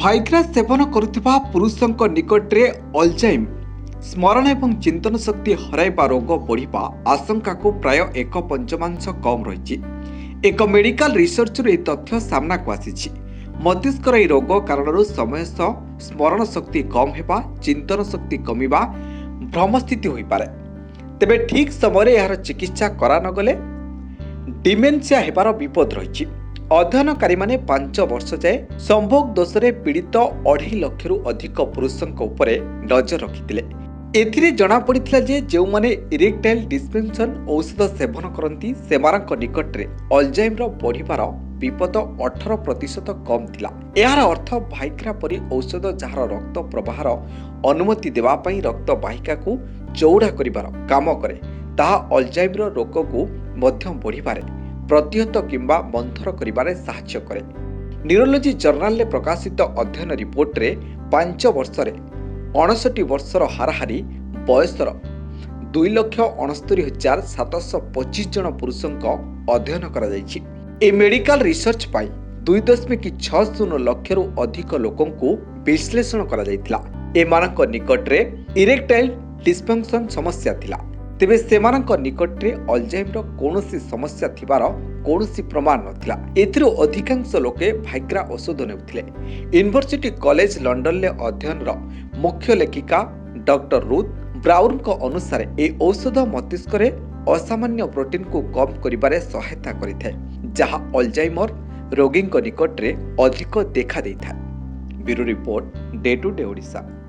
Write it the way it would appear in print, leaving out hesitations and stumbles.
ଭାଇଗ୍ରା ସେବନ କରୁଥିବା ପୁରୁଷଙ୍କ ନିକଟରେ ଅଲଜାଇମ୍ ସ୍ମରଣ ଏବଂ ଚିନ୍ତନ ଶକ୍ତି ହରାଇବା ରୋଗ ବଢ଼ିବା ଆଶଙ୍କାକୁ ପ୍ରାୟ 1/5 କମ୍ ରହିଛି। ଏକ ମେଡିକାଲ ରିସର୍ଚ୍ଚରୁ ଏହି ତଥ୍ୟ ସାମ୍ନାକୁ ଆସିଛି। ମସ୍ତିଷ୍କର ଏହି ରୋଗ କାରଣରୁ ସମୟ ସହ ସ୍ମରଣ ଶକ୍ତି କମ୍ ହେବା, ଚିନ୍ତନ ଶକ୍ତି କମିବା, ଭ୍ରମସ୍ଥିତି ହୋଇପାରେ। ତେବେ ଠିକ୍ ସମୟରେ ଏହାର ଚିକିତ୍ସା କରାନଗଲେ ଡିମେନ୍ସିଆ ହେବାର ବିପଦ ରହିଛି। ଅଧ୍ୟୟନକାରୀମାନେ 5 ବର୍ଷ ଯାଏ ସମ୍ଭୋଗ ଦୋଷରେ ପୀଡ଼ିତ 2.5 ଲକ୍ଷରୁ ଅଧିକ ପୁରୁଷଙ୍କ ଉପରେ ନଜର ରଖିଥିଲେ। ଏଥିରେ ଜଣାପଡ଼ିଥିଲା ଯେ ଯେଉଁମାନେ ଇରେକ୍ଟାଇଲ୍ ଡିସ୍ଫଙ୍କସନ୍ ଔଷଧ ସେବନ କରନ୍ତି ସେମାନଙ୍କ ନିକଟରେ ଅଲଜାଇମ୍ର ବଢ଼ିବାର ବିପଦ 18% କମ୍ ଥିଲା। ଏହାର ଅର୍ଥ ଭାଇଗ୍ରା ପରି ଔଷଧ ଯାହାର ରକ୍ତ ପ୍ରବାହର ଅନୁମତି ଦେବା ପାଇଁ ରକ୍ତ ବାହିକାକୁ ଚଉଡ଼ା କରିବାର କାମ କରେ, ତାହା ଅଲଜାଇମ୍ର ରୋଗକୁ ମଧ୍ୟ ବଢ଼ିବାରେ ପ୍ରତିହତ କିମ୍ବା ମନ୍ଥର କରିବାରେ ସାହାଯ୍ୟ କରେ। ନ୍ୟୁରୋଲୋଜି ଜର୍ନାଲରେ ପ୍ରକାଶିତ ଅଧ୍ୟୟନ ରିପୋର୍ଟରେ 5 ବର୍ଷରେ 59 ବର୍ଷର ହାରାହାରି ବୟସର 2,69,725 ଜଣ ପୁରୁଷଙ୍କ ଅଧ୍ୟୟନ କରାଯାଇଛି। ଏହି ମେଡିକାଲ ରିସର୍ଚ୍ଚ ପାଇଁ 2.60 ଲକ୍ଷରୁ ଅଧିକ ଲୋକଙ୍କୁ ବିଶ୍ଳେଷଣ କରାଯାଇଥିଲା। ଏମାନଙ୍କ ନିକଟରେ ଇରେକ୍ଟାଇଲ୍ ଡିସ୍ଫଙ୍କସନ୍ ସମସ୍ୟା ଥିଲା। ତେବେ ସେମାନଙ୍କ ନିକଟରେ ଅଲଜାଇମ୍ର କୌଣସି ସମସ୍ୟା ଥିବାର କୌଣସି ପ୍ରମାଣ ନଥିଲା। ଏଥିରୁ ଅଧିକାଂଶ ଲୋକେ ଭାଇଗ୍ରା ଔଷଧ ନେଉଥିଲେ। ୟୁନିଭର୍ସିଟି କଲେଜ ଲଣ୍ଡନରେ ଅଧ୍ୟୟନର ମୁଖ୍ୟ ଲେଖିକା ଡକ୍ଟର ରୁଥ୍ ବ୍ରାଉନଙ୍କ ଅନୁସାରେ ଏହି ଔଷଧ ମସ୍ତିଷ୍କରେ ଅସାମାନ୍ୟ ପ୍ରୋଟିନ୍କୁ କମ୍ କରିବାରେ ସହାୟତା କରିଥାଏ, ଯାହା ଅଲଜାଇମର ରୋଗୀଙ୍କ ନିକଟରେ ଅଧିକ ଦେଖାଦେଇଥାଏ। Bureau report, day to day Odisha.